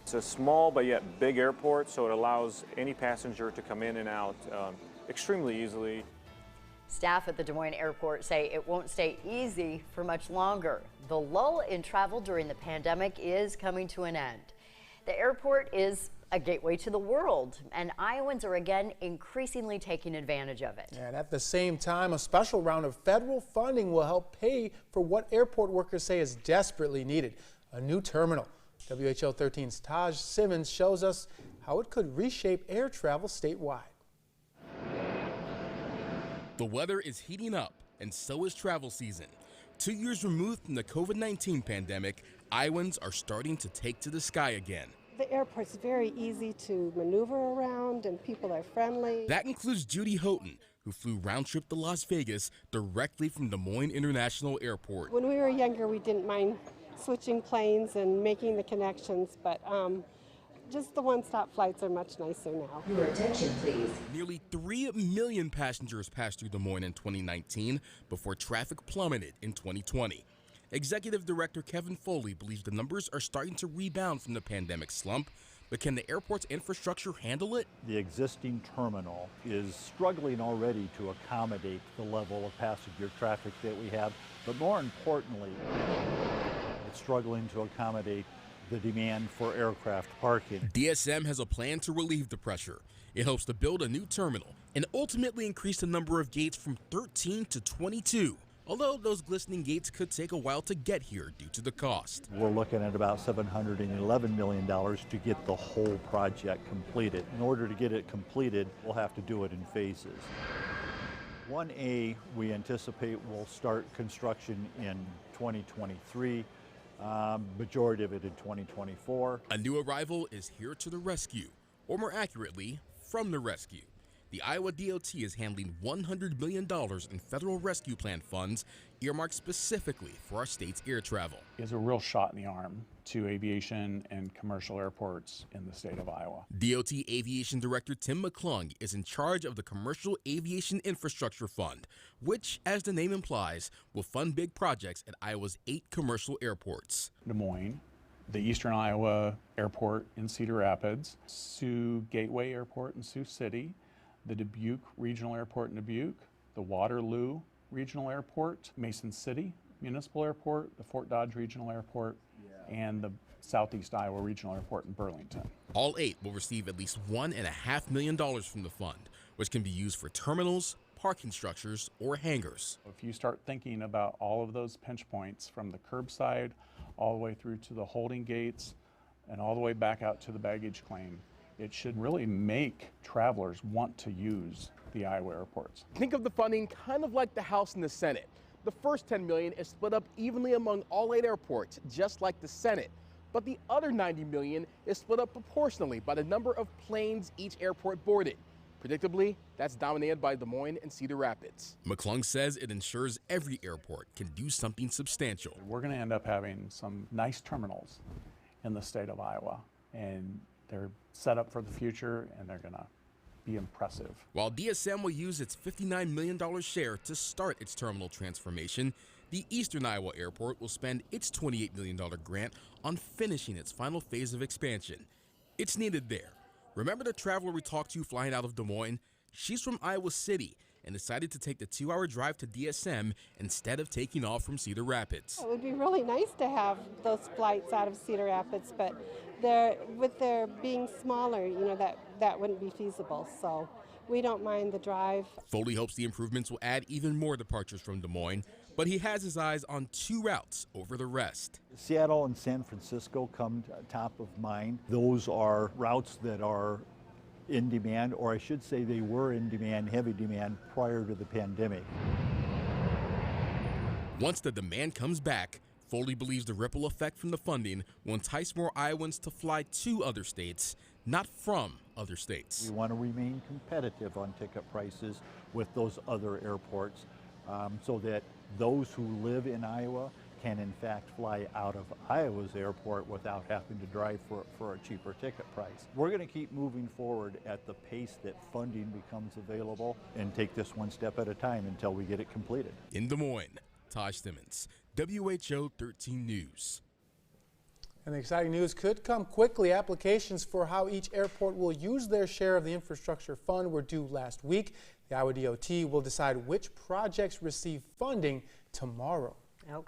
It's a small but yet big airport, so it allows any passenger to come in and out extremely easily. Staff at the Des Moines Airport say it won't stay easy for much longer. The lull in travel during the pandemic is coming to an end. The airport is a gateway to the world, and Iowans are again increasingly taking advantage of it. And at the same time, a special round of federal funding will help pay for what airport workers say is desperately needed, a new terminal. WHO 13's Taj Simmons shows us how it could reshape air travel statewide. The weather is heating up, and so is travel season. 2 years removed from the COVID-19 pandemic, Iowans are starting to take to the sky again. The airport's very easy to maneuver around, and people are friendly. That includes Judy Houghton, who flew round trip to Las Vegas directly from Des Moines International Airport. When we were younger, we didn't mind switching planes and making the connections, but just the one-stop flights are much nicer now. Your attention, please. Nearly 3 million passengers passed through Des Moines in 2019 before traffic plummeted in 2020. Executive Director Kevin Foley believes the numbers are starting to rebound from the pandemic slump, but can the airport's infrastructure handle it? The existing terminal is struggling already to accommodate the level of passenger traffic that we have, but more importantly, it's struggling to accommodate the demand for aircraft parking. DSM has a plan to relieve the pressure. It hopes to build a new terminal and ultimately increase the number of gates from 13 to 22. Although those glistening gates could take a while to get here due to the cost. We're looking at about $711 million to get the whole project completed. In order to get it completed, we'll have to do it in phases. 1A, we anticipate will start construction in 2023. Majority of it in 2024. A new arrival is here to the rescue, or more accurately, from the rescue. The Iowa DOT is handling $100 million in federal rescue plan funds earmarked specifically for our state's air travel. Is a real shot in the arm to aviation and commercial airports in the state of Iowa. DOT Aviation Director Tim McClung is in charge of the Commercial Aviation Infrastructure Fund, which, as the name implies, will fund big projects at Iowa's 8 commercial airports. Des Moines, the Eastern Iowa Airport in Cedar Rapids, Sioux Gateway Airport in Sioux City, the Dubuque Regional Airport in Dubuque, the Waterloo Regional Airport, Mason City Municipal Airport, the Fort Dodge Regional Airport, and the Southeast Iowa Regional Airport in Burlington. All 8 will receive at least $1.5 million from the fund, which can be used for terminals, parking structures, or hangars. If you start thinking about all of those pinch points from the curbside all the way through to the holding gates and all the way back out to the baggage claim, it should really make travelers want to use the Iowa airports. Think of the funding kind of like the House and the Senate. The first $10 million is split up evenly among all 8 airports, just like the Senate. But the other $90 million is split up proportionally by the number of planes each airport boarded. Predictably, that's dominated by Des Moines and Cedar Rapids. McClung says it ensures every airport can do something substantial. We're going to end up having some nice terminals in the state of Iowa, and they're set up for the future, and they're going to be impressive. While DSM will use its $59 million share to start its terminal transformation, the Eastern Iowa Airport will spend its $28 million grant on finishing its final phase of expansion. It's needed there. Remember the traveler we talked to flying out of Des Moines? She's from Iowa City and decided to take the 2-hour drive to DSM instead of taking off from Cedar Rapids. It would be really nice to have those flights out of Cedar Rapids, but with their being smaller, that wouldn't be feasible. So we don't mind the drive. Foley hopes the improvements will add even more departures from Des Moines, but he has his eyes on 2 routes over the rest. Seattle and San Francisco come top of mind. Those are routes that are in demand, or I should say they were in demand, heavy demand, prior to the pandemic. Once the demand comes back, Foley believes the ripple effect from the funding will entice more Iowans to fly to other states, not from other states. We want to remain competitive on ticket prices with those other airports so that those who live in Iowa can in fact fly out of Iowa's airport without having to drive for a cheaper ticket price. We're going to keep moving forward at the pace that funding becomes available and take this one step at a time until we get it completed. In Des Moines, Taj Simmons, WHO 13 News. And the exciting news could come quickly. Applications for how each airport will use their share of the infrastructure fund were due last week. The Iowa DOT will decide which projects receive funding tomorrow. Okay.